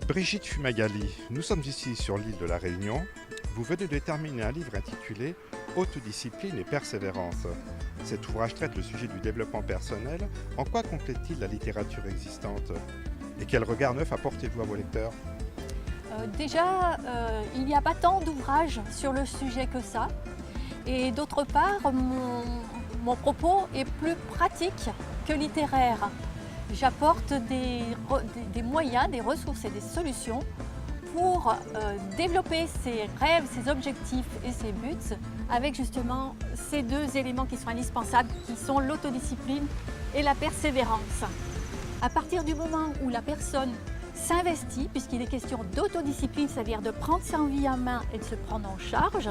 Brigitte Fumagalli, nous sommes ici sur l'île de la Réunion. Vous venez de terminer un livre intitulé Autodiscipline et persévérance. Cet ouvrage traite le sujet du développement personnel. En quoi complète-t-il la littérature existante? Et quel regard neuf apportez-vous à vos lecteurs? Il n'y a pas tant d'ouvrages sur le sujet que ça. Et d'autre part, mon propos est plus pratique que littéraire. J'apporte des moyens, des ressources et des solutions pour développer ses rêves, ses objectifs et ses buts avec justement ces deux éléments qui sont indispensables, qui sont l'autodiscipline et la persévérance. À partir du moment où la personne s'investit, puisqu'il est question d'autodiscipline, c'est-à-dire de prendre sa vie en main et de se prendre en charge,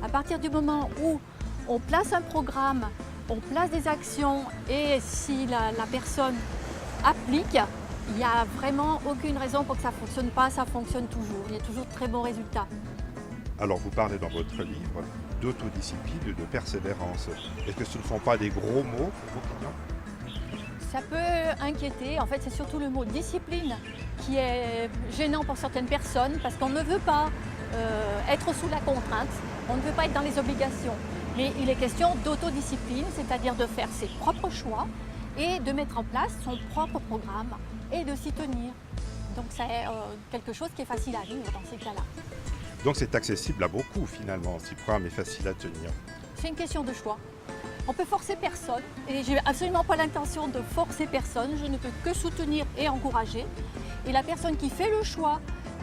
à partir du moment où on place un programme, on place des actions et si la personne applique, il n'y a vraiment aucune raison pour que ça ne fonctionne pas, ça fonctionne toujours. Il y a toujours de très bons résultats. Alors vous parlez dans votre livre d'autodiscipline et de persévérance. Est-ce que ce ne sont pas des gros mots pour vos clients? Ça peut inquiéter. En fait, c'est surtout le mot discipline qui est gênant pour certaines personnes parce qu'on ne veut pas être sous la contrainte, on ne veut pas être dans les obligations. Mais il est question d'autodiscipline, c'est-à-dire de faire ses propres choix et de mettre en place son propre programme et de s'y tenir. Donc c'est quelque chose qui est facile à vivre dans ces cas-là. Donc c'est accessible à beaucoup finalement, si le programme est facile à tenir. C'est une question de choix. On peut forcer personne et je n'ai absolument pas l'intention de forcer personne, je ne peux que soutenir et encourager. Et la personne qui fait le choix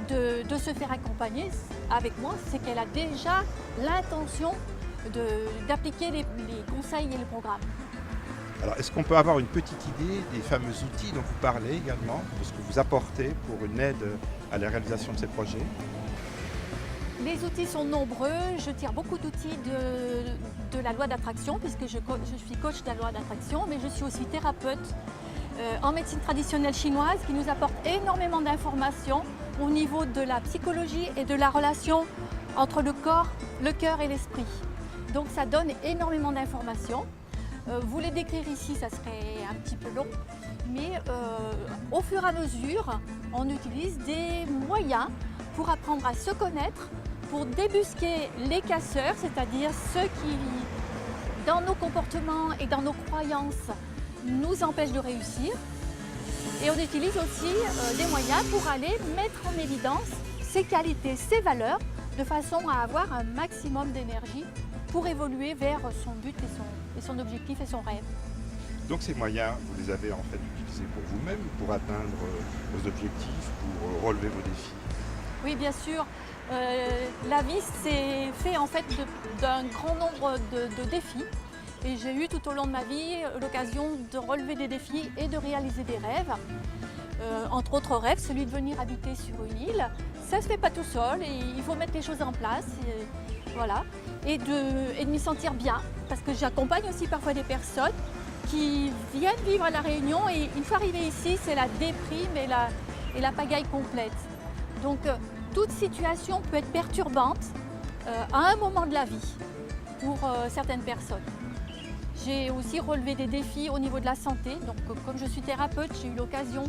de se faire accompagner avec moi, c'est qu'elle a déjà l'intention d'appliquer les conseils et les programmes. Alors, est-ce qu'on peut avoir une petite idée des fameux outils dont vous parlez également, de ce que vous apportez pour une aide à la réalisation de ces projets? Les outils sont nombreux. Je tire beaucoup d'outils de la loi d'attraction, puisque je suis coach de la loi d'attraction, mais je suis aussi thérapeute en médecine traditionnelle chinoise, qui nous apporte énormément d'informations au niveau de la psychologie et de la relation entre le corps, le cœur et l'esprit. Donc ça donne énormément d'informations. Vous les décrire ici, ça serait un petit peu long, mais au fur et à mesure, on utilise des moyens pour apprendre à se connaître, pour débusquer les casseurs, c'est-à-dire ceux qui, dans nos comportements et dans nos croyances, nous empêchent de réussir. Et on utilise aussi des moyens pour aller mettre en évidence ses qualités, ses valeurs, de façon à avoir un maximum d'énergie pour évoluer vers son but et son objectif et son rêve. Donc ces moyens, vous les avez en fait utilisés pour vous-même, pour atteindre vos objectifs, pour relever vos défis? Oui, bien sûr. La vie, c'est fait en fait d'un grand nombre de défis. Et j'ai eu tout au long de ma vie l'occasion de relever des défis et de réaliser des rêves. Entre autres rêves, celui de venir habiter sur une île. Ça ne se fait pas tout seul et il faut mettre les choses en place. Voilà. Et de m'y sentir bien, parce que j'accompagne aussi parfois des personnes qui viennent vivre à La Réunion et une fois arrivées ici, c'est la déprime et la pagaille complète. Donc toute situation peut être perturbante à un moment de la vie pour certaines personnes. J'ai aussi relevé des défis au niveau de la santé. Donc comme je suis thérapeute, j'ai eu l'occasion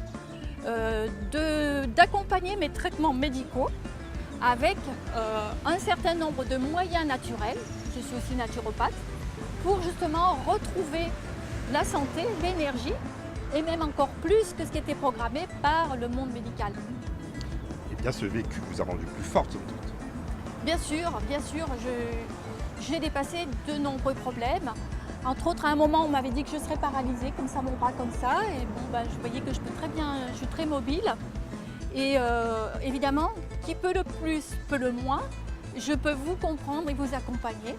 d'accompagner mes traitements médicaux avec un certain nombre de moyens naturels, je suis aussi naturopathe, pour justement retrouver la santé, l'énergie et même encore plus que ce qui était programmé par le monde médical. Et bien ce vécu vous a rendu plus forte sans doute. Bien sûr, j'ai dépassé de nombreux problèmes. Entre autres, à un moment, on m'avait dit que je serais paralysée, comme ça, mon bras comme ça. Et bon, je voyais que je peux très bien, je suis très mobile. Et évidemment, qui peut le plus, peut le moins. Je peux vous comprendre et vous accompagner.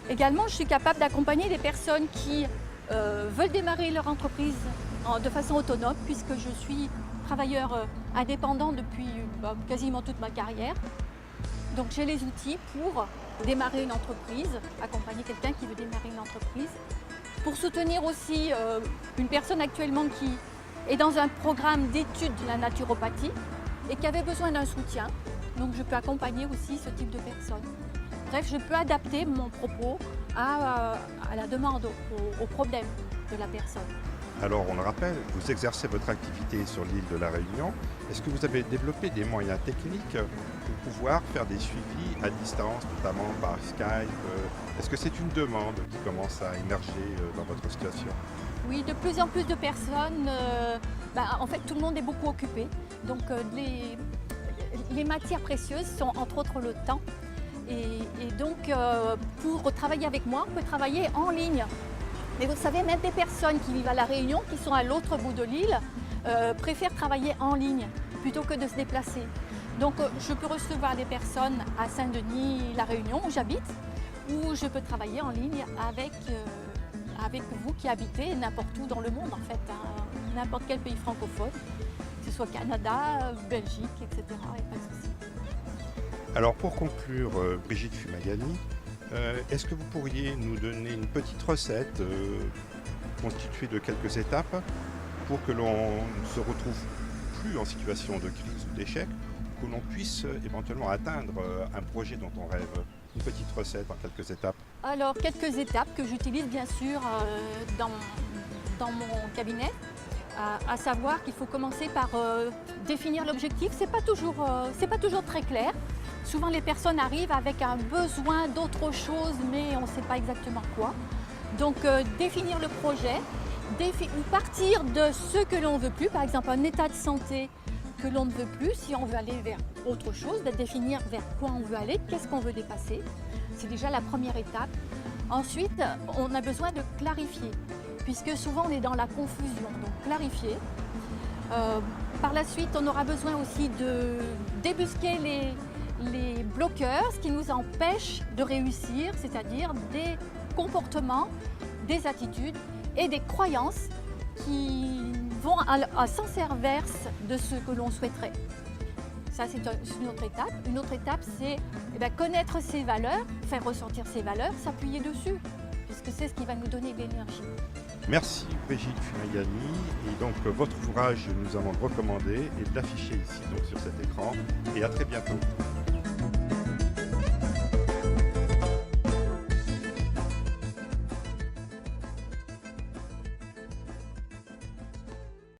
Également, je suis capable d'accompagner des personnes qui veulent démarrer leur entreprise de façon autonome, puisque je suis travailleur indépendant depuis quasiment toute ma carrière. Donc j'ai les outils pour démarrer une entreprise, accompagner quelqu'un qui veut démarrer une entreprise. Pour soutenir aussi une personne actuellement qui est dans un programme d'études de la naturopathie et qui avait besoin d'un soutien. Donc je peux accompagner aussi ce type de personnes. Bref, je peux adapter mon propos à la demande, au problème de la personne. Alors, on le rappelle, vous exercez votre activité sur l'île de la Réunion. Est-ce que vous avez développé des moyens techniques pour pouvoir faire des suivis à distance, notamment par Skype? Est-ce que c'est une demande qui commence à émerger dans votre situation? Oui, de plus en plus de personnes, en fait tout le monde est beaucoup occupé. Donc les matières précieuses sont entre autres le temps. Et donc pour travailler avec moi, on peut travailler en ligne. Mais vous savez, même des personnes qui vivent à La Réunion, qui sont à l'autre bout de l'île, préfèrent travailler en ligne plutôt que de se déplacer. Donc je peux recevoir des personnes à Saint-Denis, La Réunion, où j'habite, ou je peux travailler en ligne avec vous qui habitez n'importe où dans le monde en fait, n'importe quel pays francophone, que ce soit Canada, Belgique, etc. Il n'y a pas de souci. Alors pour conclure, Brigitte Fumagalli, est-ce que vous pourriez nous donner une petite recette constituée de quelques étapes pour que l'on ne se retrouve plus en situation de crise ou d'échec, que l'on puisse éventuellement atteindre un projet dont on rêve? Une petite recette en quelques étapes. Alors, quelques étapes que j'utilise bien sûr dans mon cabinet, à savoir qu'il faut commencer par définir l'objectif. C'est pas toujours très clair. Souvent les personnes arrivent avec un besoin d'autre chose, mais on ne sait pas exactement quoi. Donc définir le projet, ou partir de ce que l'on ne veut plus, par exemple un état de santé que l'on ne veut plus, si on veut aller vers autre chose, de définir vers quoi on veut aller, qu'est-ce qu'on veut dépasser. C'est déjà la première étape. Ensuite, on a besoin de clarifier, puisque souvent on est dans la confusion, donc clarifier. Par la suite, on aura besoin aussi de débusquer les bloqueurs, ce qui nous empêche de réussir, c'est-à-dire des comportements, des attitudes et des croyances qui vont à sens inverse de ce que l'on souhaiterait. Ça, c'est une autre étape. Une autre étape, c'est connaître ses valeurs, faire ressentir ses valeurs, s'appuyer dessus, puisque c'est ce qui va nous donner de l'énergie. Merci Brigitte Fumagalli. Et donc votre ouvrage, nous allons le recommander et l'afficher ici donc, sur cet écran. Et à très bientôt.